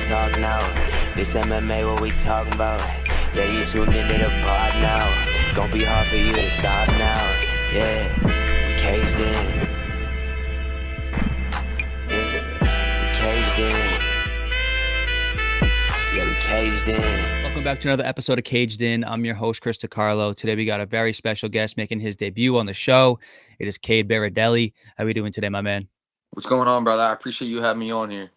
talk now. This MMA, what we talking about? Yeah, you tuned into the pod now. Gonna be hard for you to stop now. Yeah, we caged in. Yeah, we caged in. Yeah, we caged in. Welcome back to another episode of Caged In. I'm your host, Chris DiCarlo. Today we got a very special guest making his debut on the show. It is Cade Berardelli. How are we doing today, my man? What's going on, brother? I appreciate you having me on here.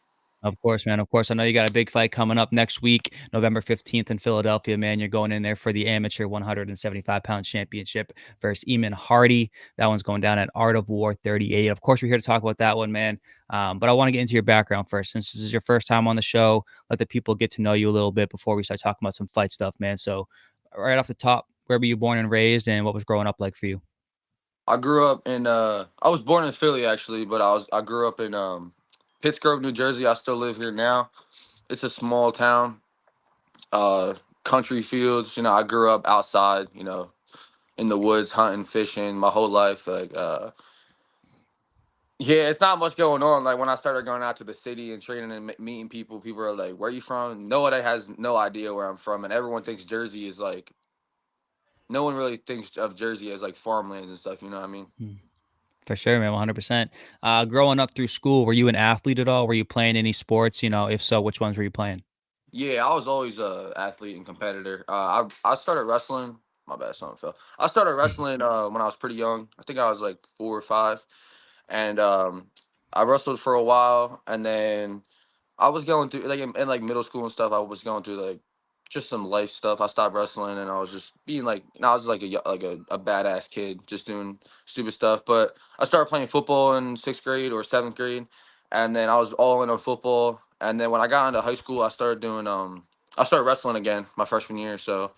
Of course, man. Of course. I know you got a big fight coming up next week, November 15th in Philadelphia, man. You're going in there for the amateur 175-pound championship versus Eman Hardy. That one's going down at Art of War 38. Of course, we're here to talk about that one, man. But I want to get into your background first. Since this is your first time on the show, let the people get to know you a little bit before we start talking about some fight stuff, man. So right off the top, where were you born and raised, and what was growing up like for you? I grew up in I was born in Philly actually, but I grew up in Pittsgrove, New Jersey. I still live here now. It's a small town. Country fields, I grew up outside, in the woods, hunting, fishing my whole life. Yeah, it's not much going on. Like when I started going out to the city and training and meeting people, people are like, "Where are you from?" Nobody has no idea where I'm from, and everyone thinks Jersey is like. No one really thinks of Jersey as like farmlands and stuff. You know what I mean? For sure, man, 100%. Growing up through school, were you an athlete at all? Were you playing any sports? If so, which ones were you playing? Yeah, I was always a athlete and competitor. I started wrestling. My bad, something fell. I started wrestling when I was pretty young. I think I was like 4 or 5, and I wrestled for a while, and then I was going through like in like middle school and stuff. I was going through like just some life stuff. I stopped wrestling, and I was just being like, I was like a badass kid, just doing stupid stuff. But I started playing football in 6th grade or 7th grade, and then I was all in on football. And then when I got into high school, I started doing I started wrestling again my freshman year. So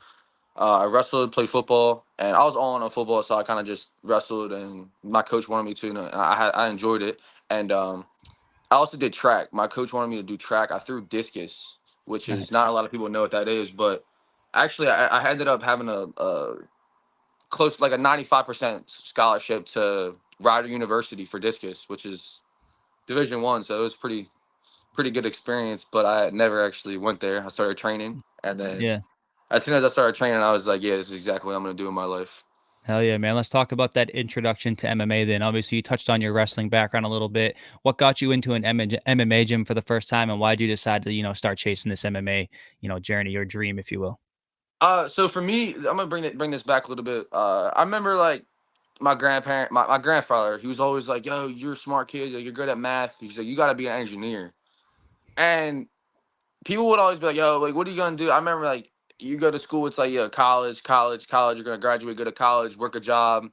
I wrestled, played football, and I was all in on football. So I kind of just wrestled, and my coach wanted me to, and I enjoyed it. And I also did track. My coach wanted me to do track. I threw discus, which is Nice. not a lot of people know what that is, but actually I ended up having a close like a 95% scholarship to Rider University for discus, which is Division 1. So it was pretty good experience, but I never actually went there. I started training, and then Yeah. as soon as I started training, I was like, yeah, this is exactly what I'm going to do in my life. Hell yeah, man. Let's talk about that introduction to MMA then. Obviously, you touched on your wrestling background a little bit. What got you into an MMA gym for the first time, and why did you decide to, start chasing this MMA, journey or dream, if you will? So for me, I'm gonna bring this back a little bit. I remember like my grandfather. He was always like, "Yo, you're a smart kid. You're good at math." He's like, "You got to be an engineer." And people would always be like, "Yo, like, what are you gonna do?" I remember like you go to school, it's like, yeah, college. You're gonna graduate, go to college, work a job,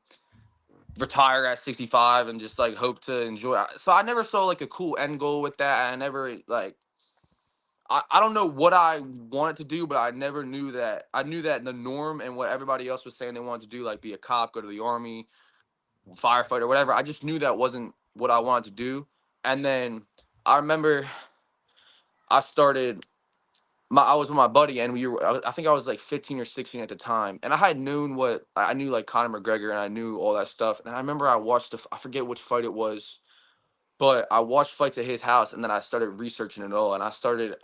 retire at 65, and just like hope to enjoy. So I never saw like a cool end goal with that. I never like. I don't know what I wanted to do, but I never knew that. I knew that the norm and what everybody else was saying they wanted to do, like be a cop, go to the army, firefighter, whatever. I just knew that wasn't what I wanted to do. And then I remember I started I was with my buddy, and I think I was like 15 or 16 at the time, and I had known what I knew, like Conor McGregor, and I knew all that stuff. And I remember I watched I forget which fight it was, but I watched fights at his house, and then I started researching it all. And I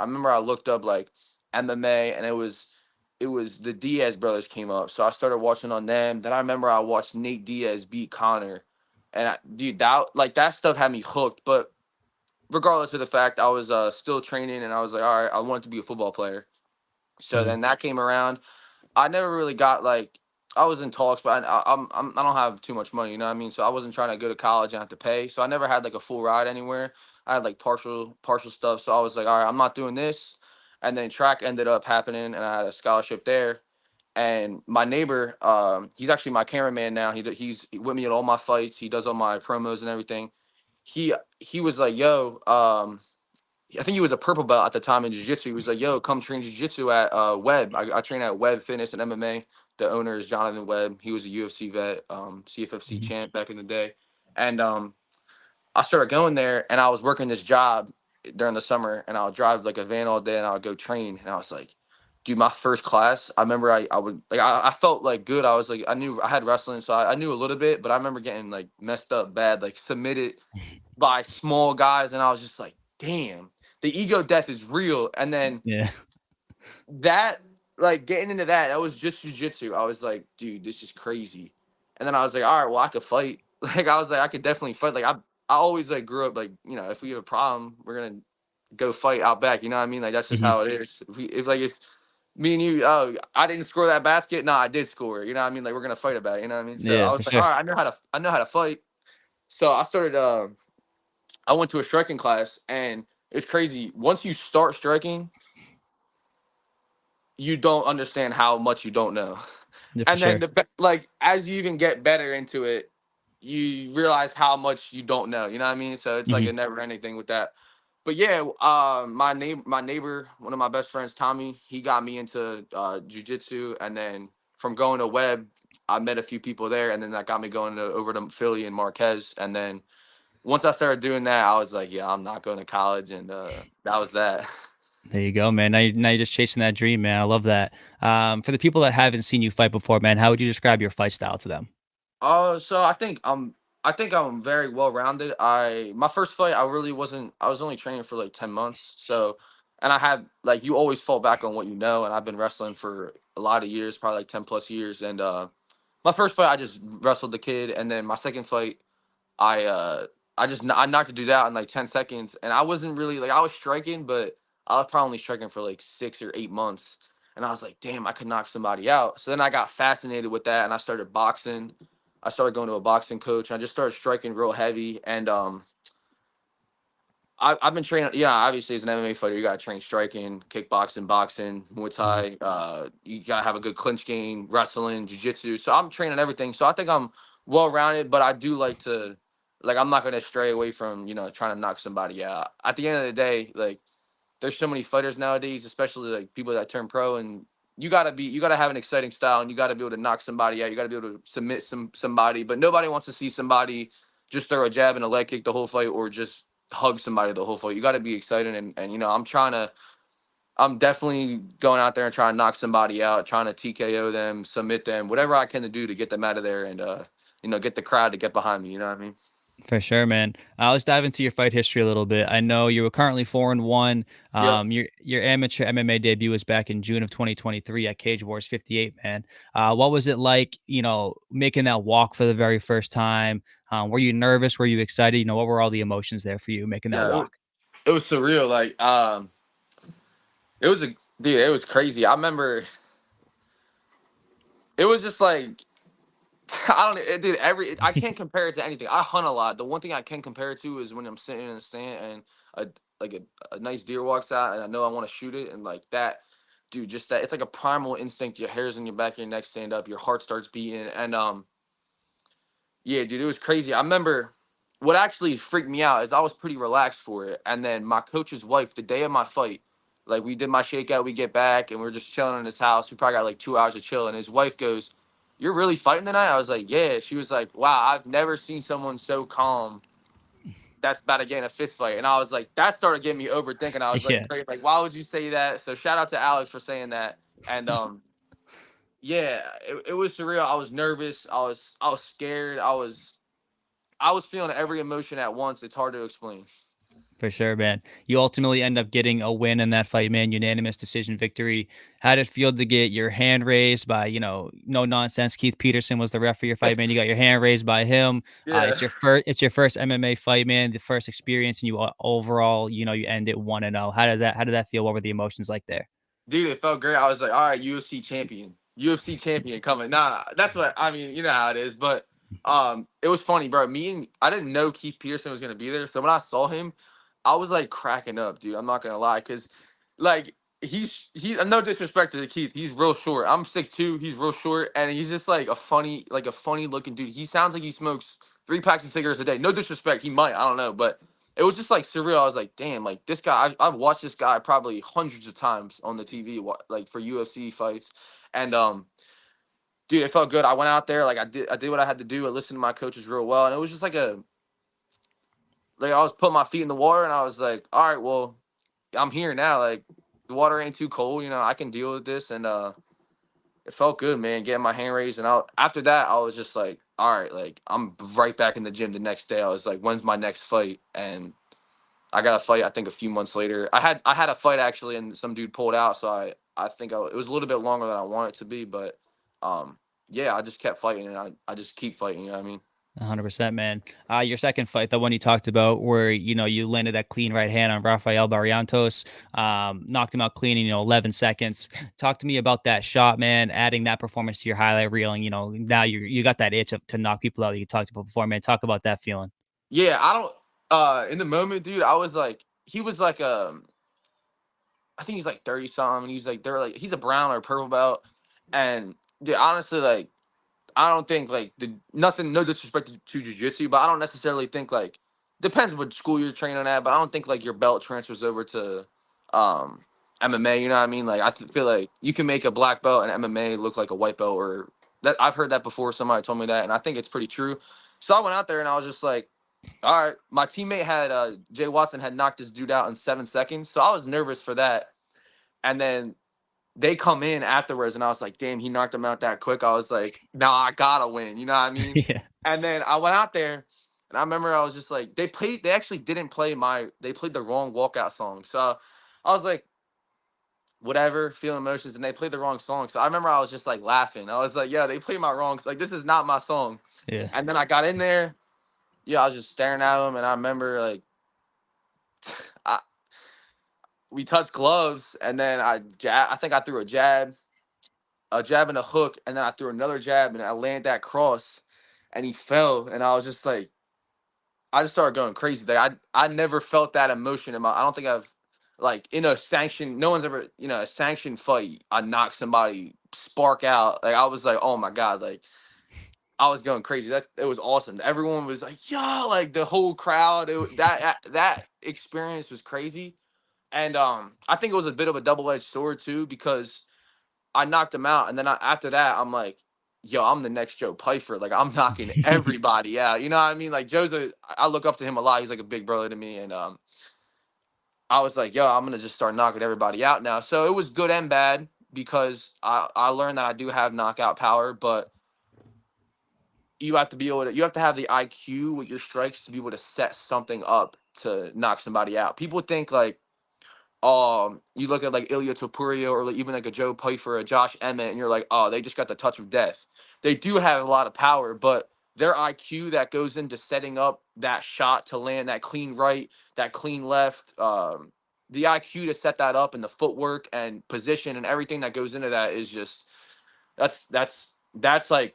remember I looked up like MMA, and it was the Diaz brothers came up, so I started watching on them. Then I remember I watched Nate Diaz beat Conor, and dude, that stuff had me hooked. But regardless of the fact, I was still training, and I was like, all right, I wanted to be a football player. So Mhm. then that came around. I never really got like I was in talks, but I don't have too much money, you know what I mean? So I wasn't trying to go to college and have to pay. So I never had like a full ride anywhere. I had like partial stuff. So I was like, all right, I'm not doing this. And then track ended up happening, and I had a scholarship there. And my neighbor, he's actually my cameraman now. He's with me at all my fights. He does all my promos and everything. He was like, yo, I think he was a purple belt at the time in jiu-jitsu. He was like, yo, come train jiu-jitsu at Webb. I train at Webb Fitness and MMA. The owner is Jonavin Webb. He was a UFC vet, CFFC Mhm. champ back in the day. And I started going there, and I was working this job during the summer, and I would drive like a van all day, and I would go train. And I was like, dude, my first class, I remember I would like I felt like good. I was like I knew I had wrestling, so I knew a little bit, but I remember getting like messed up bad, like submitted by small guys, and I was just like, damn. the ego death is real. And then Yeah. that, like, getting into that was just jujitsu. I was like, dude, this is crazy. And then I was like, all right, well, I could fight. Like, I was like, I could definitely fight. Like, I always like grew up like, if we have a problem, we're gonna go fight out back. You know what I mean? Like, that's just Hmm. how it is. If me and you, oh, I didn't score that basket. No, I did score. You know what I mean? Like, we're gonna fight about it. You know what I mean? So I Yeah, for was like, all sure. right, I know how to fight. So I started. I went to a striking class, and it's crazy. Once you start striking, you don't understand how much you don't know. Yeah, for And then sure. like as you even get better into it, you realize how much you don't know. You know what I mean? So it's like Hmm. a never ending thing with that. But yeah, my neighbor, one of my best friends, Tommy, he got me into jujitsu, and then from going to Webb, I met a few people there, and then that got me going over to Philly and Marquez, and then once I started doing that, I was like, yeah, I'm not going to college, and that was that. There you go, man. Now you're just chasing that dream, man. I love that. For the people that haven't seen you fight before, man, how would you describe your fight style to them? So I think I'm very well rounded. My first fight I really wasn't. I was only training for like 10 months. So, and I had like you always fall back on what you know, and I've been wrestling for a lot of years, probably like 10 plus years. And my first fight I just wrestled the kid, and then my second fight I uh I knocked the dude out in like 10 seconds, and I wasn't really like I was striking, but I was probably only striking for like 6 or 8 months, and I was like, damn, I could knock somebody out. So then I got fascinated with that, and I started boxing. I started going to a boxing coach, and I just started striking real heavy, and I've been training. Yeah, obviously as an MMA fighter, you gotta train striking, kickboxing, boxing, Muay Mhm. Thai. You gotta have a good clinch game, wrestling, jiu-jitsu. So I'm training everything. So I think I'm well rounded, but I do like to, like, I'm not gonna stray away from trying to knock somebody out. At the end of the day, like there's so many fighters nowadays, especially like people that turn pro, and you gotta have an exciting style, and you gotta be able to knock somebody out. You gotta be able to submit somebody, but nobody wants to see somebody just throw a jab and a leg kick the whole fight, or just hug somebody the whole fight. You gotta be excited, and I'm definitely going out there and trying to knock somebody out, trying to TKO them, submit them, whatever I can to do to get them out of there, and get the crowd to get behind me. You know what I mean? For sure, man. Let's dive into your fight history a little bit. I know you were currently 4-1. Yep. Your amateur MMA debut was back in June of 2023 at Cage Wars 58, man. What was it like, making that walk for the very first time? Were you nervous? Were you excited? What were all the emotions there for you making that Yeah. walk? It was surreal. Like, it was a dude. It was crazy. I remember it was just like I don't know, dude. I can't compare it to anything. I hunt a lot. The one thing I can compare it to is when I'm sitting in the stand and a a nice deer walks out, and I know I want to shoot it, and like that, dude. Just that, it's like a primal instinct. Your hairs in your back of your neck stand up. Your heart starts beating, and yeah, dude, it was crazy. I remember what actually freaked me out is I was pretty relaxed for it, and then my coach's wife, the day of my fight, like we did my shakeout, we get back, and we're just chilling in his house. We probably got like 2 hours of chill, and his wife goes, "You're really fighting tonight?" I was like, "Yeah." She was like, "Wow, I've never seen someone so calm that's about to get in a fist fight." And I was like, that started getting me overthinking. I was like, Yeah, "Crazy, like, why would you say that?" So shout out to Alex for saying that, and yeah, it was surreal. I was nervous. I was scared. I was feeling every emotion at once. It's hard to explain. for sure, man. You ultimately end up getting a win in that fight, man. Unanimous decision victory. How did it feel to get your hand raised by, no nonsense? Keith Peterson was the ref for your fight, man. You got your hand raised by him. Yeah, It's your first MMA fight, man. The first experience, and you overall, you end it 1-0. How did that feel? What were the emotions like there? dude, it felt great. I was like, all right, UFC champion coming. Nah, that's what I mean. You know how it is. But it was funny, bro. I didn't know Keith Peterson was gonna be there, so when I saw him, I was like cracking up, dude. I'm not gonna lie, cause like no disrespect to Keith, he's real short. I'm 6'2", he's real short, and he's just like a funny looking dude. He sounds like he smokes 3 packs of cigarettes a day. No disrespect, he might, I don't know, but it was just like surreal. I was like, damn, like this guy. I've watched this guy probably hundreds of times on the TV, like for UFC fights, and dude, it felt good. I went out there, like I did what I had to do. I listened to my coaches real well, and it was just like I was putting my feet in the water, and I was like, all right, well, I'm here now. Like the water ain't too cold, I can deal with this, and it felt good, man. Getting my hand raised, and after that, I was just like, all right, like I'm right back in the gym the next day. I was like, when's my next fight? And I got a fight, I think, a few months later. I had a fight actually, and some dude pulled out, so I think it was a little bit longer than I wanted it to be, but yeah, I just kept fighting, and I just keep fighting. You know what I mean? 100%, man. Your second fight, the one you talked about, where you landed that clean right hand on Rafael Barrientos, knocked him out clean in 11 seconds. Talk to me about that shot, man. Adding that performance to your highlight reel, and now you got that itch to knock people out that you talked about before, man. Talk about that feeling. Yeah, I don't. In the moment, dude, I was like, he was like I think he's like 30 something. He's like he's a brown or purple belt, and dude, honestly, like I don't think like no disrespect to jiu-jitsu, but I don't necessarily think like depends what school you're training at, but I don't think like your belt transfers over to um MMA, you know what I mean? Like feel like you can make a black belt in MMA look like a white belt, or that I've heard that before. Somebody told me that, and I think it's pretty true. So I went out there and I was just like, all right, my teammate had Jay Watson had knocked this dude out in 7 seconds. So I was nervous for that. And then they come in afterwards, and I was like, damn, he knocked him out that quick. I was like, nah, I gotta win. You know what I mean? Yeah. And then I went out there, and I remember I was just like, they actually didn't play they played the wrong walkout song. So I was like, whatever, feeling emotions, and they played the wrong song. So I remember I was just like laughing. I was like, yeah, they played my wrong. Like, this is not my song. Yeah. And then I got in there. Yeah, I was just staring at them, and I remember like, we touched gloves, and then I think I threw a jab and a hook, and then I threw another jab, and I landed that cross, and he fell, and I was just like, I just started going crazy. Like I never felt that emotion in my. I don't think I've like in a sanctioned. No one's ever a sanctioned fight. I knocked somebody spark out. Like I was like, oh my god, like I was going crazy. It was awesome. Everyone was like, yeah, like the whole crowd. That experience was crazy. And I think it was a bit of a double-edged sword too, because I knocked him out, and then after that, I'm like, yo, I'm the next Joe Pyfer. Like I'm knocking everybody out. You know what I mean? Like I look up to him a lot. He's like a big brother to me, and I was like, yo, I'm gonna just start knocking everybody out now. So it was good and bad because I learned that I do have knockout power, but you have to have the IQ with your strikes to be able to set something up to knock somebody out. People think like, you look at like Ilya Topuria or like even like a Joe Pyfer, a Josh Emmett, and you're like, oh, they just got the touch of death. They do have a lot of power, but their IQ that goes into setting up that shot to land that clean right, that clean left, the IQ to set that up and the footwork and position and everything that goes into that is just that's like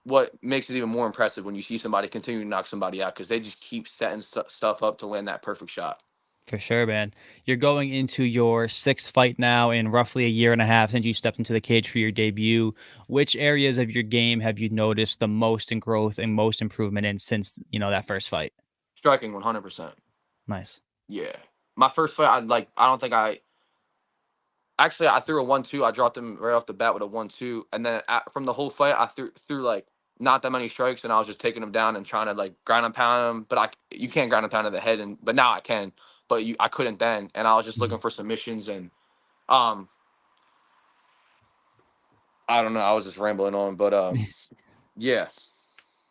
what makes it even more impressive when you see somebody continue to knock somebody out, because they just keep setting stuff up to land that perfect shot. For sure, man. You're going into your sixth fight now in roughly a year and a half since you stepped into the cage for your debut. Which areas of your game have you noticed the most in growth and most improvement in since, that first fight? Striking 100%. Nice. Yeah. My first fight, I threw a 1-2. I dropped him right off the bat with a 1-2. And then from the whole fight, I threw like not that many strikes, and I was just taking him down and trying to like ground and pound him. But you can't ground and pound to the head, but now I can. But I couldn't then. And I was just looking for submissions, and I don't know. I was just rambling on, but yeah.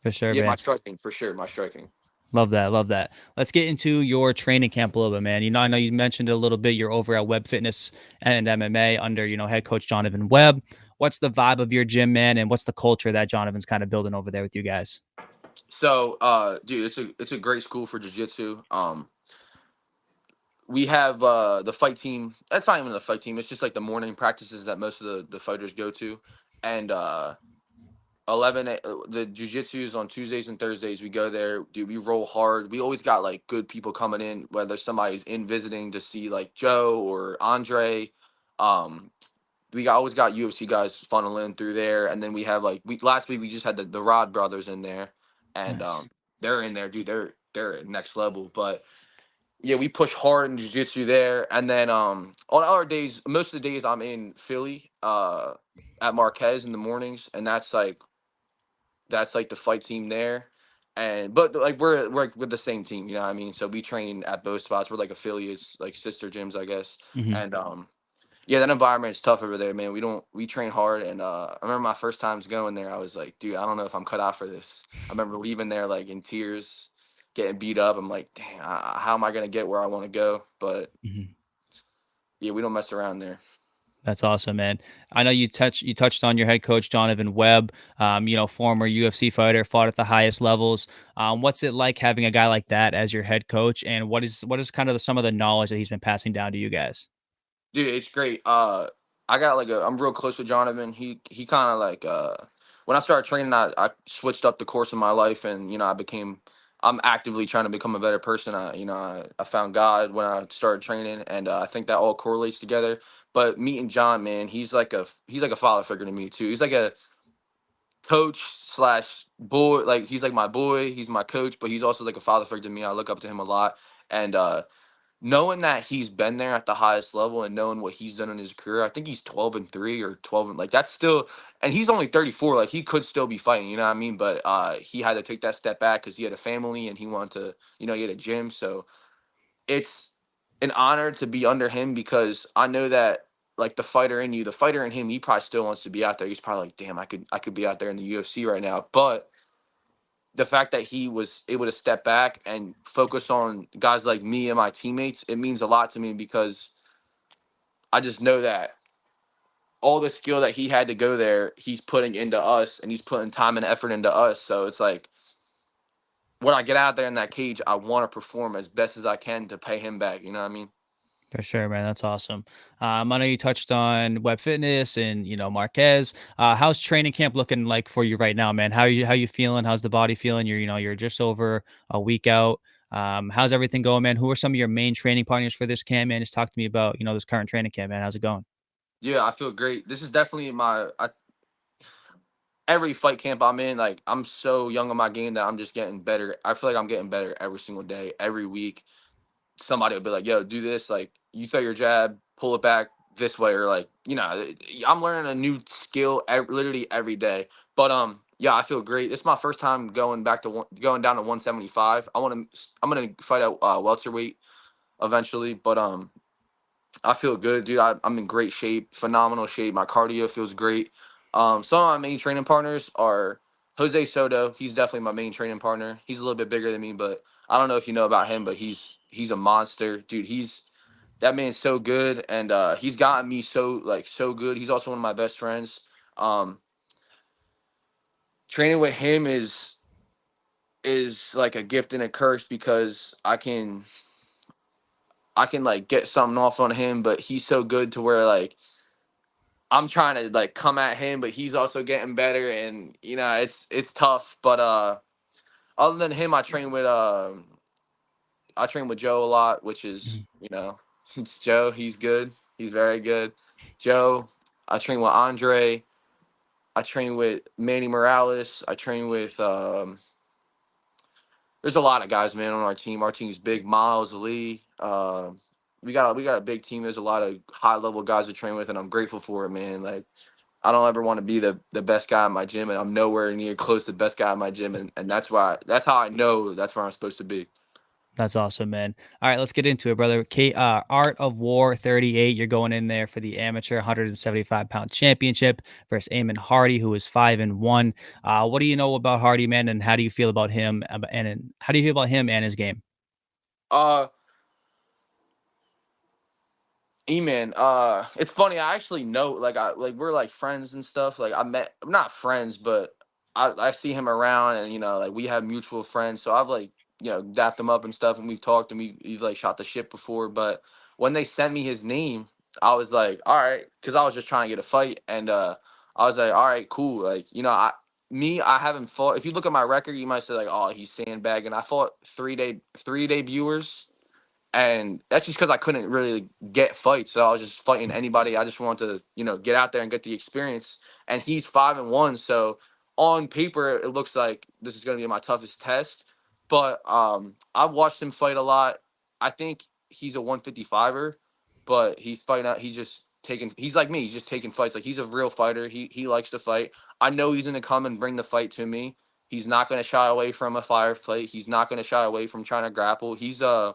For sure, Yeah, man. my striking, for sure. My striking. Love that. Love that. Let's get into your training camp a little bit, man. I know you mentioned it a little bit. You're over at Webb Fitness and MMA under, head coach Jonavin Webb. What's the vibe of your gym, man? And what's the culture that Jonavin's kind of building over there with you guys? So, dude, it's a great school for jiu-jitsu. We have the fight team. That's not even the fight team. It's just like the morning practices that most of the fighters go to. And 11 the jiu-jitsu is on Tuesdays and Thursdays. We go there, dude. We roll hard. We always got like good people coming in, whether somebody's in visiting to see like Joe or Andre. We always got UFC guys funneling through there, and then we have like last week we just had the Rod brothers in there, and Nice. they're in there, dude. They're at next level. But yeah, we push hard in jiu-jitsu there, and then on other days, most of the days I'm in Philly at Marquez in the mornings, and that's like the fight team there. But like we're with the same team, you know what I mean? So we train at both spots. We're like affiliates, like sister gyms, I guess. Mm-hmm. And yeah, that environment is tough over there, man. We train hard, and I remember my first times going there. I was like, dude, I don't know if I'm cut out for this. I remember leaving there like in tears, getting beat up. I'm like, dang, how am I gonna get where I want to go? But Mhm. yeah, we don't mess around there. That's awesome, man. I know you touched on your head coach, Jonavin Webb, former UFC fighter, fought at the highest levels. What's it like having a guy like that as your head coach, and what is kind of some of the knowledge that he's been passing down to you guys? Dude, it's great. I got like I'm real close with Jonathan. He kind of like when I started training, I switched up the course of my life, and I'm actively trying to become a better person. I found God when I started training, and I think that all correlates together. But meeting John, man, he's like a father figure to me too. He's like a coach slash boy. Like he's like my boy. He's my coach, but he's also like a father figure to me. I look up to him a lot, and knowing that he's been there at the highest level and knowing what he's done in his career, I think he's 12-3 or 12 and like that's still, and he's only 34. Like he could still be fighting, you know what I mean? But he had to take that step back because he had a family and he wanted to, he had a gym. So it's an honor to be under him because I know that like the fighter in him, he probably still wants to be out there. He's probably like, damn, I could be out there in the UFC right now. But the fact that he was able to step back and focus on guys like me and my teammates, it means a lot to me because I just know that all the skill that he had to go there, he's putting into us and he's putting time and effort into us. So it's like when I get out there in that cage, I want to perform as best as I can to pay him back. You know what I mean? For sure, man. That's awesome. I know you touched on Webb Fitness and Marquez. How's training camp looking like for you right now, man? How you feeling? How's the body feeling? You're just over a week out. How's everything going, man? Who are some of your main training partners for this camp, man? Just talk to me about this current training camp, man. How's it going? Yeah, I feel great. This is definitely every fight camp I'm in, like I'm so young in my game that I'm just getting better. I feel like I'm getting better every single day, every week. Somebody will be like, yo, do this. Like, you throw your jab, pull it back this way, or like, I'm learning a new skill literally every day. But yeah, I feel great. This is my first time going down to 175. I'm gonna fight at welterweight eventually, but I feel good, dude. I'm in great shape, phenomenal shape. My cardio feels great. Some of my main training partners are Jose Soto. He's definitely my main training partner. He's a little bit bigger than me, but I don't know if you know about him, but he's a monster, dude. That man's so good, and he's gotten me so good. He's also one of my best friends. Um, Training with him is like a gift and a curse because I can like get something off on him, but he's so good to where like I'm trying to like come at him, but he's also getting better, and it's tough. But other than him, I train with Joe a lot, which is Mhm. it's Joe. He's good. He's very good. Joe. I train with Andre. I train with Manny Morales. I train with there's a lot of guys, man, on our team. Our team's big. Miles Lee. We got a big team. There's a lot of high level guys to train with, and I'm grateful for it, man. Like I don't ever want to be the best guy in my gym, and I'm nowhere near close to the best guy in my gym, and that's how I know that's where I'm supposed to be. That's awesome, man. All right, let's get into it, brother. Art of War 38. You're going in there for the amateur 175-pound championship versus Eman Hardy, who is 5-1. What do you know about Hardy, man, and how do you feel about him? And how do you feel about him and his game? Uh, E-man, it's funny. I actually know, we're like friends and stuff. Like I'm not friends, but I see him around, and like we have mutual friends. So I've like dapped him up and stuff, and we've talked, and we've like shot the shit before. But when they sent me his name, I was like, all right, because I was just trying to get a fight, and I was like, all right, cool. Like I haven't fought. If you look at my record, you might say like, oh, he's sandbagging. I fought three debuers, and that's just because I couldn't really get fights. So I was just fighting anybody. I just wanted to, get out there and get the experience. And he's 5-1, so on paper it looks like this is going to be my toughest test. But I've watched him fight a lot. I think he's a 155er, but he's fighting out. He's just taking. He's like me. He's just taking fights. Like he's a real fighter. He likes to fight. I know he's going to come and bring the fight to me. He's not going to shy away from a fire fight. He's not going to shy away from trying to grapple. He's a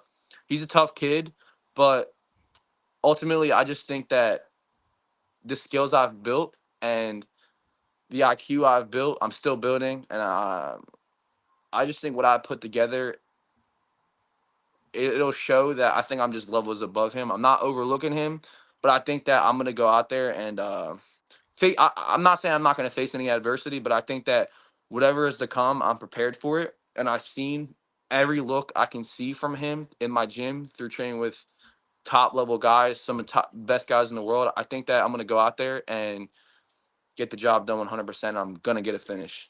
tough kid, but ultimately, I just think that the skills I've built and the IQ I've built, I'm still building, and I just think what I put together it'll show that I think I'm just levels above him. I'm not overlooking him, but I think that I'm gonna go out there and I'm not saying I'm not gonna face any adversity, but I think that whatever is to come, I'm prepared for it. And I've seen every look I can see from him in my gym through training with top level guys, some of the top best guys in the world. I think that I'm gonna go out there and get the job done 100%. I'm gonna get a finish.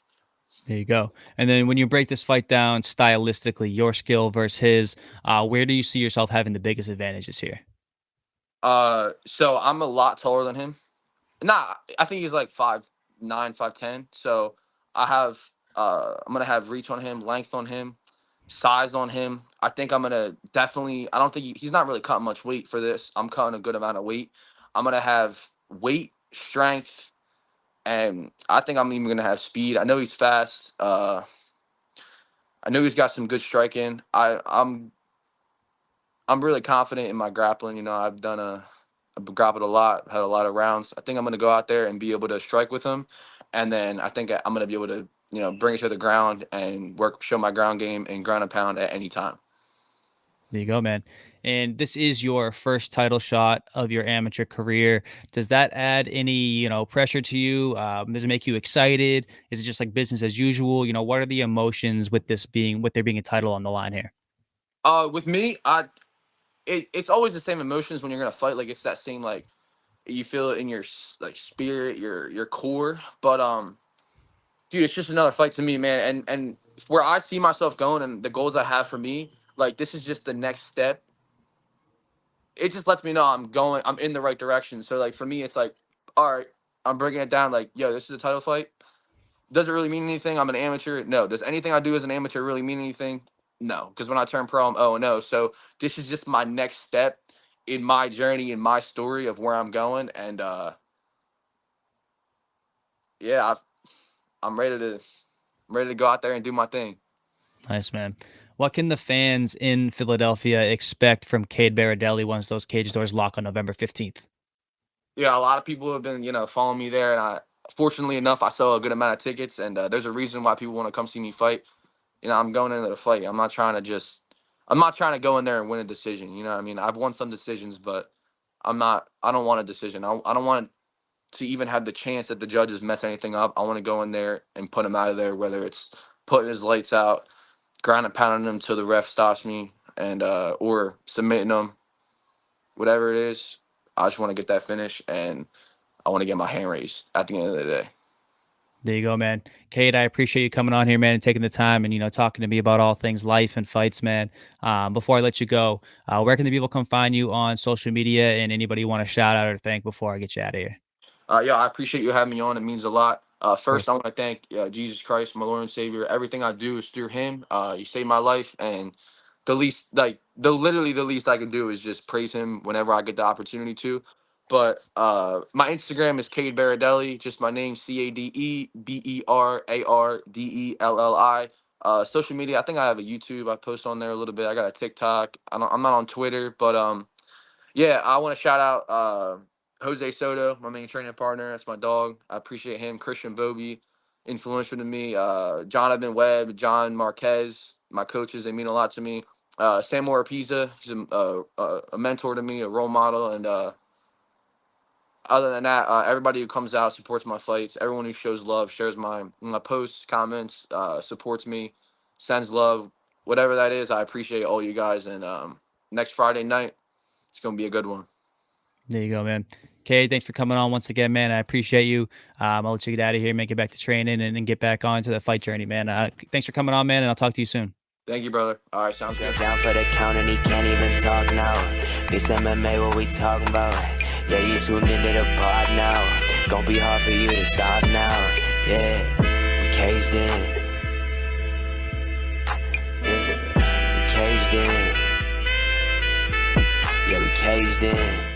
There you go. And then when you break this fight down stylistically, your skill versus his, where do you see yourself having the biggest advantages here? So I'm a lot taller than him. I think he's like 5'9", 5'10". So I'm gonna have reach on him, length on him, size on him. I think I'm gonna definitely. I don't think he's not really cutting much weight for this. I'm cutting a good amount of weight. I'm gonna have weight, strength, and I think I'm even gonna have speed. I know he's fast. I know he's got some good striking. I'm really confident in my grappling. You know, I've grappled a lot, had a lot of rounds. I think I'm going to go out there and be able to strike with him. And then I think I'm going to be able to, bring it to the ground and show my ground game and ground and pound at any time. There you go, man. And this is your first title shot of your amateur career. Does that add any, pressure to you? Does it make you excited? Is it just like business as usual? What are the emotions with there being a title on the line here? With me, it's always the same emotions when you're gonna fight. Like it's that same like you feel it in your like spirit, your core. But dude, it's just another fight to me, man. And where I see myself going and the goals I have for me, like this is just the next step. It just lets me know I'm in the right direction. So like for me, it's like, all right, I'm breaking it down. Like, yo, this is a title fight. Does it really mean anything? I'm an amateur. No. Does anything I do as an amateur really mean anything? No. Because when I turn pro, I'm 0-0. So this is just my next step in my journey, in my story of where I'm going. And yeah, I'm ready to go out there and do my thing. Nice, man. What can the fans in Philadelphia expect from Cade Berardelli once those cage doors lock on November 15th? Yeah, a lot of people have been, following me there. And fortunately enough, I sell a good amount of tickets. And there's a reason why people want to come see me fight. I'm going into the fight. I'm not trying to go in there and win a decision. You know what I mean? I've won some decisions, but I don't want a decision. I don't want to even have the chance that the judges mess anything up. I want to go in there and put him out of there, whether it's putting his lights out, ground and pounding him till the ref stops me, and or submitting him, whatever it is. I just want to get that finish, and I want to get my hand raised at the end of the day. There you go, man. Cade, I appreciate you coming on here, man, and taking the time and, talking to me about all things life and fights, man. Before I let you go, where can the people come find you on social media and anybody you want to shout out or thank before I get you out of here? Yeah, I appreciate you having me on. It means a lot. First, I want to thank Jesus Christ, my Lord and Savior. Everything I do is through Him. He saved my life, and literally the least I can do is just praise Him whenever I get the opportunity to. But my Instagram is Cade Berardelli, just my name, CadeBerardelli. Social media, I think I have a YouTube. I post on there a little bit. I got a TikTok. I'm not on Twitter, but yeah, I want to shout out Jose Soto, my main training partner. That's my dog. I appreciate him. Christian Bobby, influential to me. Jonavin Webb, John Marquez, my coaches, they mean a lot to me. Sam Pisa, he's a mentor to me, a role model, and other than that, everybody who comes out, supports my fights, everyone who shows love, shares my posts, comments, supports me, sends love, whatever that is, I appreciate all you guys. And next Friday night, it's going to be a good one. There you go, man. Cade, thanks for coming on once again, man. I appreciate you. I'll let you get out of here, make it back to training, and then get back on to the fight journey, man. Thanks for coming on, man, and I'll talk to you soon. Thank you, brother. All right, sounds good. Down for the count and he can't even talk now. This MMA, what we talking about? Yeah, you tuned into the pod now. Gonna be hard for you to stop now. Yeah, we caged in. Yeah, we caged in. Yeah, we caged in.